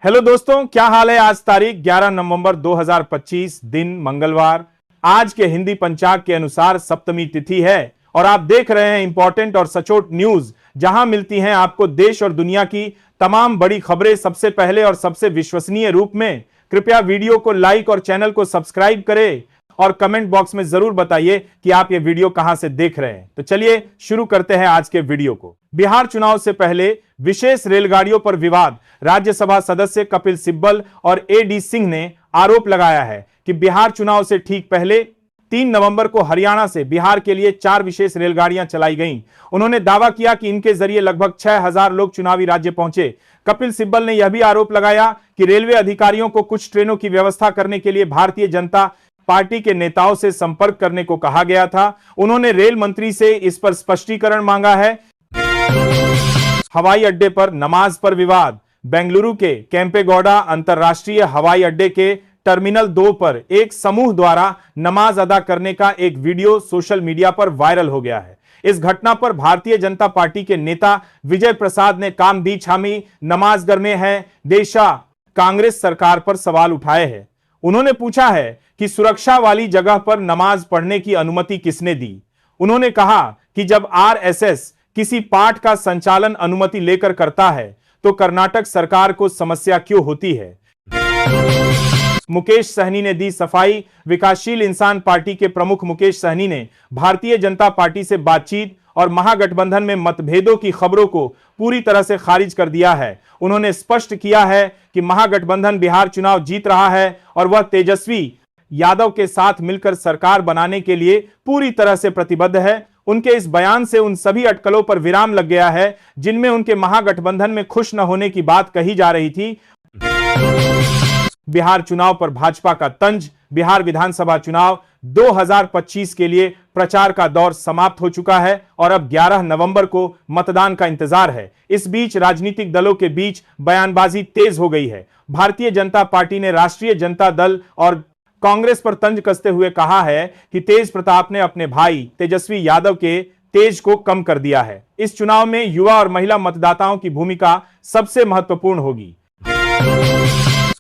Hello दोस्तों, क्या हाल है। आज तारीख 11 नवंबर 2025, दिन मंगलवार। आज के हिंदी पंचांग के अनुसार सप्तमी तिथि है और आप देख रहे हैं इंपॉर्टेंट और सचोट न्यूज, जहां मिलती हैं आपको देश और दुनिया की तमाम बड़ी खबरें सबसे पहले और सबसे विश्वसनीय रूप में। कृपया वीडियो को लाइक और चैनल को सब्सक्राइब करें और कमेंट बॉक्स में जरूर बताइए कि आप ये वीडियो कहां से देख रहे हैं। तो चलिए शुरू करते हैं आज के वीडियो को। बिहार चुनाव से पहले विशेष रेलगाड़ियों पर विवाद। राज्यसभा सदस्य कपिल सिब्बल और एडी सिंह ने आरोप लगाया है कि बिहार चुनाव से ठीक पहले 3 नवंबर को हरियाणा से बिहार के लिए 4 विशेष रेलगाड़ियां चलाई गईं। उन्होंने दावा किया कि इनके जरिए लगभग 6000 लोग चुनावी राज्य पहुंचे। कपिल सिब्बल ने यह भी आरोप लगाया कि रेलवे अधिकारियों को कुछ ट्रेनों की व्यवस्था करने के लिए भारतीय जनता पार्टी के नेताओं से संपर्क करने को कहा गया था। उन्होंने रेल मंत्री से इस पर स्पष्टीकरण मांगा है। हवाई अड्डे पर नमाज पर विवाद। बेंगलुरु के केंपेगौड़ा अंतरराष्ट्रीय हवाई अड्डे के टर्मिनल 2 पर एक समूह द्वारा नमाज अदा करने का एक वीडियो सोशल मीडिया पर वायरल हो गया है। इस घटना पर भारतीय जनता पार्टी के नेता विजय प्रसाद ने काम दी छामी नमाज घर में है देशा कांग्रेस सरकार पर सवाल उठाए हैं। उन्होंने पूछा है कि सुरक्षा वाली जगह पर नमाज पढ़ने की अनुमति किसने दी। उन्होंने कहा कि जब आरएसएस किसी पाठ का संचालन अनुमति लेकर करता है तो कर्नाटक सरकार को समस्या क्यों होती है। मुकेश सहनी ने दी सफाई। विकासशील इंसान पार्टी के प्रमुख मुकेश सहनी ने भारतीय जनता पार्टी से बातचीत और महागठबंधन में मतभेदों की खबरों को पूरी तरह से खारिज कर दिया है। उन्होंने स्पष्ट किया है कि महागठबंधन बिहार चुनाव जीत रहा है और वह तेजस्वी यादव के साथ मिलकर सरकार बनाने के लिए पूरी तरह से प्रतिबद्ध है। उनके इस बयान से उन सभी अटकलों पर विराम लग गया है जिनमें उनके महागठबंधन में खुश न होने की बात कही जा रही थी। बिहार चुनाव पर भाजपा का तंज। बिहार विधानसभा चुनाव 2025 के लिए प्रचार का दौर समाप्त हो चुका है और अब 11 नवंबर को मतदान का इंतजार है। इस बीच राजनीतिक दलों के बीच बयानबाजी तेज हो गई है। भारतीय जनता पार्टी ने राष्ट्रीय जनता दल और कांग्रेस पर तंज कसते हुए कहा है कि तेज प्रताप ने अपने भाई तेजस्वी यादव के तेज को कम कर दिया है। इस चुनाव में युवा और महिला मतदाताओं की भूमिका सबसे महत्वपूर्ण होगी।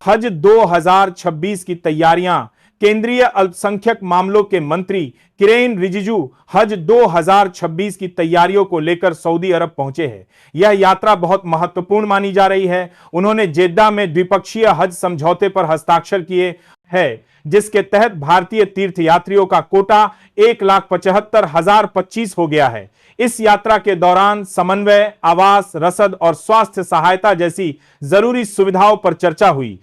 हज 2026 की तैयारियां। केंद्रीय अल्पसंख्यक मामलों के मंत्री किरेन रिजिजू हज 2026 की तैयारियों को लेकर सऊदी अरब पहुंचे हैं। यह यात्रा बहुत महत्वपूर्ण मानी जा रही है। उन्होंने जेद्दा में द्विपक्षीय हज समझौते पर हस्ताक्षर किए हैं, जिसके तहत भारतीय तीर्थयात्रियों का कोटा 1,75,025 हो गया है। इस यात्रा के दौरान समन्वय, आवास, रसद और स्वास्थ्य सहायता जैसी जरूरी सुविधाओं पर चर्चा हुई।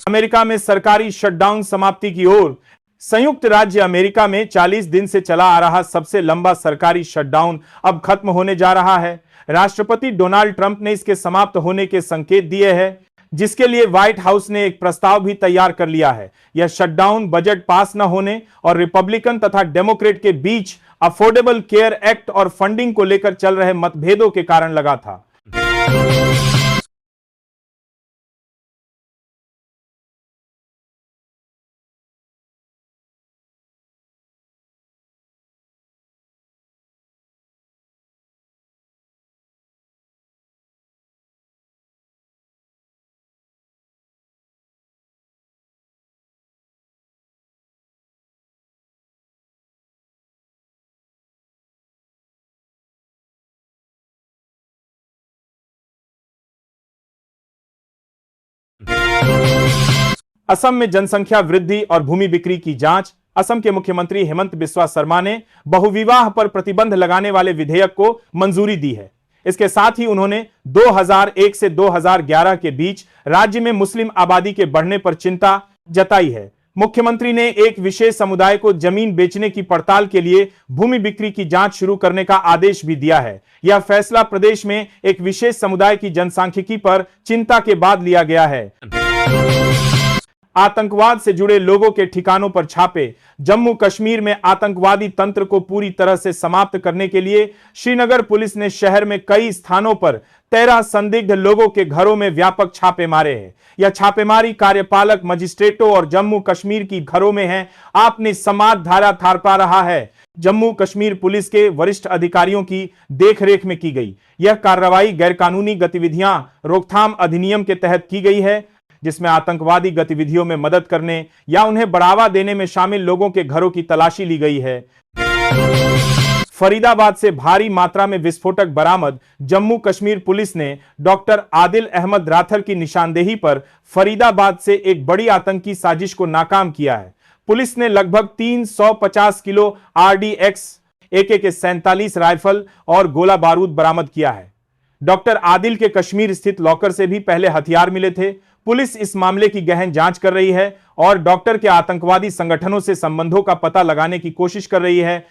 अमेरिका में सरकारी शटडाउन समाप्ति की ओर। संयुक्त राज्य अमेरिका में 40 दिन से चला आ रहा सबसे लंबा सरकारी शटडाउन अब खत्म होने जा रहा है। राष्ट्रपति डोनाल्ड ट्रंप ने इसके समाप्त होने के संकेत दिए हैं, जिसके लिए व्हाइट हाउस ने एक प्रस्ताव भी तैयार कर लिया है। यह शटडाउन बजट पास न होने और रिपब्लिकन तथा डेमोक्रेट के बीच अफोर्डेबल केयर एक्ट और फंडिंग को लेकर चल रहे मतभेदों के कारण लगा था। असम में जनसंख्या वृद्धि और भूमि बिक्री की जांच। असम के मुख्यमंत्री हेमंत बिस्वा शर्मा ने बहुविवाह पर प्रतिबंध लगाने वाले विधेयक को मंजूरी दी है। इसके साथ ही उन्होंने 2001 से 2011 के बीच राज्य में मुस्लिम आबादी के बढ़ने पर चिंता जताई है। मुख्यमंत्री ने एक विशेष समुदाय को जमीन बेचने की पड़ताल के लिए भूमि बिक्री की जांच शुरू करने का आदेश भी दिया है। यह फैसला प्रदेश में एक विशेष समुदाय की जनसांख्यिकी पर चिंता के बाद लिया गया है। आतंकवाद से जुड़े लोगों के ठिकानों पर छापे। जम्मू कश्मीर में आतंकवादी तंत्र को पूरी तरह से समाप्त करने के लिए श्रीनगर पुलिस ने शहर में कई स्थानों पर 13 संदिग्ध लोगों के घरों में व्यापक छापे मारे हैं। यह छापेमारी कार्यपालक मजिस्ट्रेटों और जम्मू कश्मीर की घरों में है। आपने समाज धारा थार पा रहा है। जम्मू कश्मीर पुलिस के वरिष्ठ अधिकारियों की देखरेख में की गई यह कार्रवाई गैरकानूनी गतिविधियां रोकथाम अधिनियम के तहत की गई है, जिसमें आतंकवादी गतिविधियों में मदद करने या उन्हें बढ़ावा देने में शामिल लोगों के घरों की तलाशी ली गई है। फरीदाबाद से भारी मात्रा में विस्फोटक बरामद। जम्मू कश्मीर पुलिस ने डॉक्टर आदिल अहमद राथर की निशानदेही पर फरीदाबाद से एक बड़ी आतंकी साजिश को नाकाम किया है। पुलिस ने लगभग 350 किलो RDX AK-47 राइफल और गोला बारूद बरामद किया है। डॉक्टर आदिल के कश्मीर स्थित लॉकर से भी पहले हथियार मिले थे। पुलिस इस मामले की गहन जांच कर रही है और डॉक्टर के आतंकवादी संगठनों से संबंधों का पता लगाने की कोशिश कर रही है।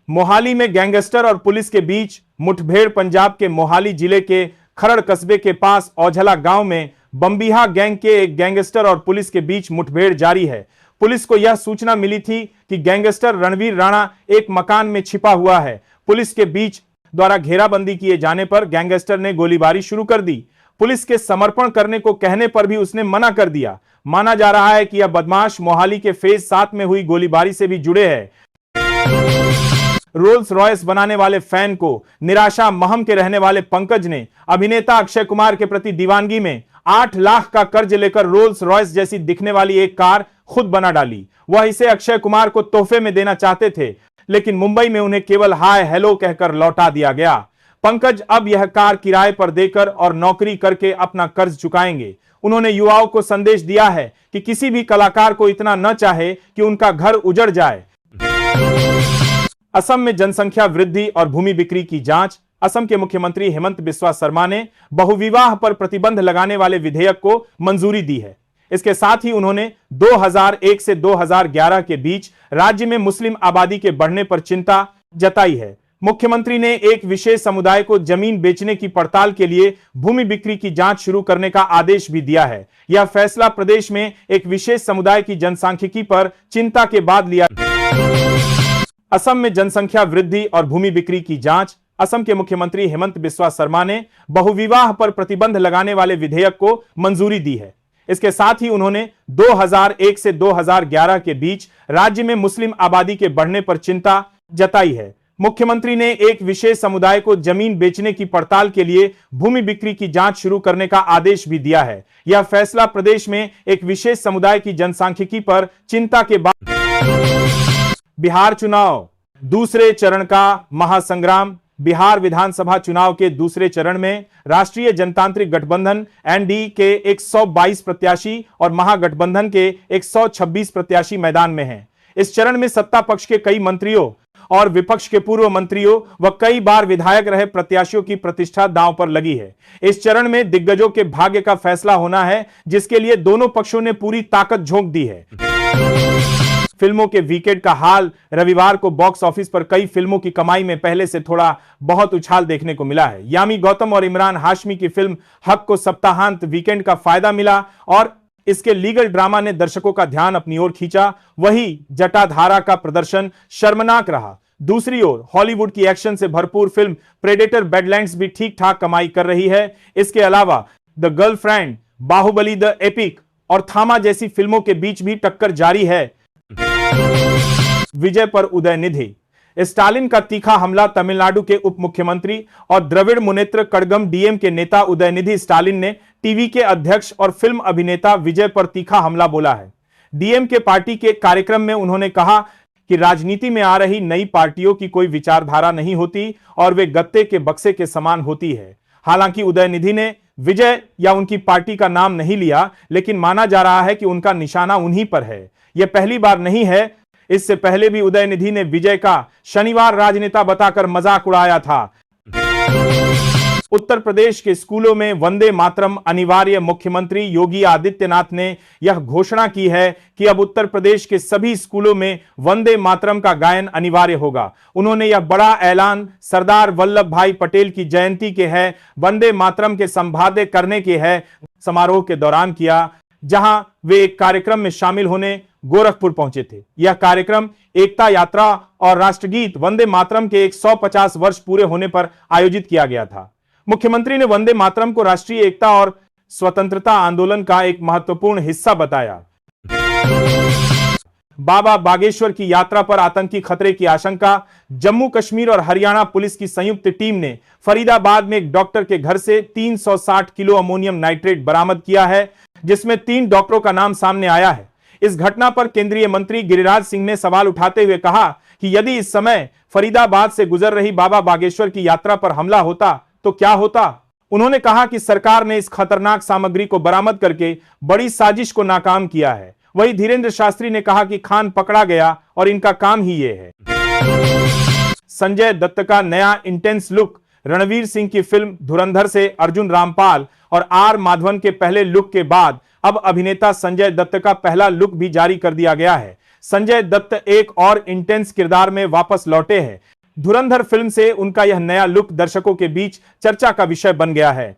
मोहाली में गैंगस्टर और पुलिस के बीच मुठभेड़। पंजाब के मोहाली जिले के खरड़ कस्बे के पास औझला गांव में बम्बिहा गैंग के एक गैंगस्टर और पुलिस के बीच मुठभेड़ जारी है। पुलिस को यह सूचना मिली थी कि गैंगस्टर रणवीर राणा एक मकान में छिपा हुआ है। पुलिस के बीच द्वारा घेराबंदी किए जाने पर गैंगस्टर ने गोलीबारी शुरू कर दी। पुलिस के समर्पण करने को कहने पर भी उसने मना कर दिया। माना जा रहा है कि यह बदमाश मोहाली के फेज 7 में हुई गोलीबारी से भी जुड़े हैं। रोल्स रॉयस बनाने वाले फैन को निराशा। महम के रहने वाले पंकज ने अभिनेता अक्षय कुमार के प्रति दीवानगी में 8 लाख का कर्ज लेकर रोल्स रॉयस जैसी दिखने वाली एक कार खुद बना डाली। वह इसे अक्षय कुमार को तोहफे में देना चाहते थे, लेकिन मुंबई में उन्हें केवल हाय हेलो कहकर लौटा दिया गया। पंकज अब यह कार किराए पर देकर और नौकरी करके अपना कर्ज चुकाएंगे। उन्होंने युवाओं को संदेश दिया है कि किसी भी कलाकार को इतना न चाहे कि उनका घर उजड़ जाए। असम में जनसंख्या वृद्धि और भूमि बिक्री की जांच। असम के मुख्यमंत्री हेमंत बिस्वा शर्मा ने बहुविवाह पर प्रतिबंध लगाने वाले विधेयक को मंजूरी दी है। इसके साथ ही उन्होंने 2001 से 2011 के बीच राज्य में मुस्लिम आबादी के बढ़ने पर चिंता जताई है। मुख्यमंत्री ने एक विशेष समुदाय को जमीन बेचने की पड़ताल के लिए भूमि बिक्री की जांच शुरू करने का आदेश भी दिया है। यह फैसला प्रदेश में एक विशेष समुदाय की जनसांख्यिकी पर चिंता के बाद लिया। असम में जनसंख्या वृद्धि और भूमि बिक्री की जांच। असम के मुख्यमंत्री हेमंत बिस्वा शर्मा ने बहुविवाह पर प्रतिबंध लगाने वाले विधेयक को मंजूरी दी है। इसके साथ ही उन्होंने 2001 से 2011 के बीच राज्य में मुस्लिम आबादी के बढ़ने पर चिंता जताई है। मुख्यमंत्री ने एक विशेष समुदाय को जमीन बेचने की पड़ताल के लिए भूमि बिक्री की जांच शुरू करने का आदेश भी दिया है। यह फैसला प्रदेश में एक विशेष समुदाय की जनसांख्यिकी पर चिंता के बाद। बिहार चुनाव दूसरे चरण का महासंग्राम। बिहार विधानसभा चुनाव के दूसरे चरण में राष्ट्रीय जनतांत्रिक गठबंधन एनडीए के 122 प्रत्याशी और महागठबंधन के 126 प्रत्याशी मैदान में हैं। इस चरण में सत्ता पक्ष के कई मंत्रियों और विपक्ष के पूर्व मंत्रियों व कई बार विधायक रहे प्रत्याशियों की प्रतिष्ठा दांव पर लगी है। इस चरण में दिग्गजों के भाग्य का फैसला होना है, जिसके लिए दोनों पक्षों ने पूरी ताकत झोंक दी है। फिल्मों के वीकेंड का हाल। रविवार को बॉक्स ऑफिस पर कई फिल्मों की कमाई में पहले से थोड़ा बहुत उछाल देखने को मिला है। यामी गौतम और इमरान हाशमी की फिल्म हक को सप्ताहांत वीकेंड का फायदा मिला और इसके लीगल ड्रामा ने दर्शकों का ध्यान अपनी ओर खींचा। वही जटाधारा का प्रदर्शन शर्मनाक रहा। दूसरी ओर हॉलीवुड की एक्शन से भरपूर फिल्म प्रेडेटर बैडलैंड्स भी ठीक ठाक कमाई कर रही है। इसके अलावा the girlfriend, Baahubali the epic और थामा जैसी फिल्मों के बीच भी टक्कर जारी है। विजय पर उदयनिधि। स्टालिन का तीखा हमला। तमिलनाडु के उप मुख्यमंत्री और द्रविड़ मुनेत्र कड़गम डीएम के नेता उदयनिधि स्टालिन ने टीवी के अध्यक्ष और फिल्म अभिनेता विजय पर तीखा हमला बोला है। डीएम के पार्टी के कार्यक्रम में उन्होंने कहा कि राजनीति में आ रही नई पार्टियों की कोई विचारधारा नहीं होती और वे गत्ते के बक्से के समान होती है। हालांकि उदयनिधि ने विजय या उनकी पार्टी का नाम नहीं लिया, लेकिन माना जा रहा है कि उनका निशाना उन्हीं पर है। यह पहली बार नहीं है। इससे पहले भी उदयनिधि ने विजय का शनिवार राजनेता बताकर मजाक उड़ाया था। उत्तर प्रदेश के स्कूलों में वंदे मातरम अनिवार्य। मुख्यमंत्री योगी आदित्यनाथ ने यह घोषणा की है कि अब उत्तर प्रदेश के सभी स्कूलों में वंदे मातरम का गायन अनिवार्य होगा। उन्होंने यह बड़ा ऐलान सरदार वल्लभ भाई पटेल की जयंती के है वंदे मातरम के संवाद्य करने के है समारोह के दौरान किया। जहां वे एक कार्यक्रम में शामिल होने गोरखपुर पहुंचे थे। यह कार्यक्रम एकता यात्रा और राष्ट्रगीत वंदे मातरम के 150 वर्ष पूरे होने पर आयोजित किया गया था। मुख्यमंत्री ने वंदे मातरम को राष्ट्रीय एकता और स्वतंत्रता आंदोलन का एक महत्वपूर्ण हिस्सा बताया। बाबा बागेश्वर की यात्रा पर आतंकी खतरे की आशंका। जम्मू कश्मीर और हरियाणा पुलिस की संयुक्त टीम ने फरीदाबाद में एक डॉक्टर के घर से 360 किलो अमोनियम नाइट्रेट बरामद किया है, जिसमें 3 डॉक्टरों का नाम सामने आया है। इस घटना पर केंद्रीय मंत्री गिरिराज सिंह ने सवाल उठाते हुए कहा कि यदि इस समय फरीदाबाद से गुजर रही बाबा बागेश्वर की यात्रा पर हमला होता तो क्या होता। उन्होंने कहा कि सरकार ने इस खतरनाक सामग्री को बरामद करके बड़ी साजिश को नाकाम किया है। वहीं धीरेन्द्र शास्त्री ने कहा कि खान पकड़ा गया और इनका काम ही ये है। संजय दत्त का नया इंटेंस लुक। रणवीर सिंह की फिल्म धुरंधर से अर्जुन रामपाल और आर माधवन के पहले लुक के बाद अब अभिनेता संजय दत्त का पहला लुक भी जारी कर दिया गया है। संजय दत्त एक और इंटेंस किरदार में वापस लौटे हैं। धुरंधर फिल्म से उनका यह नया लुक दर्शकों के बीच चर्चा का विषय बन गया है।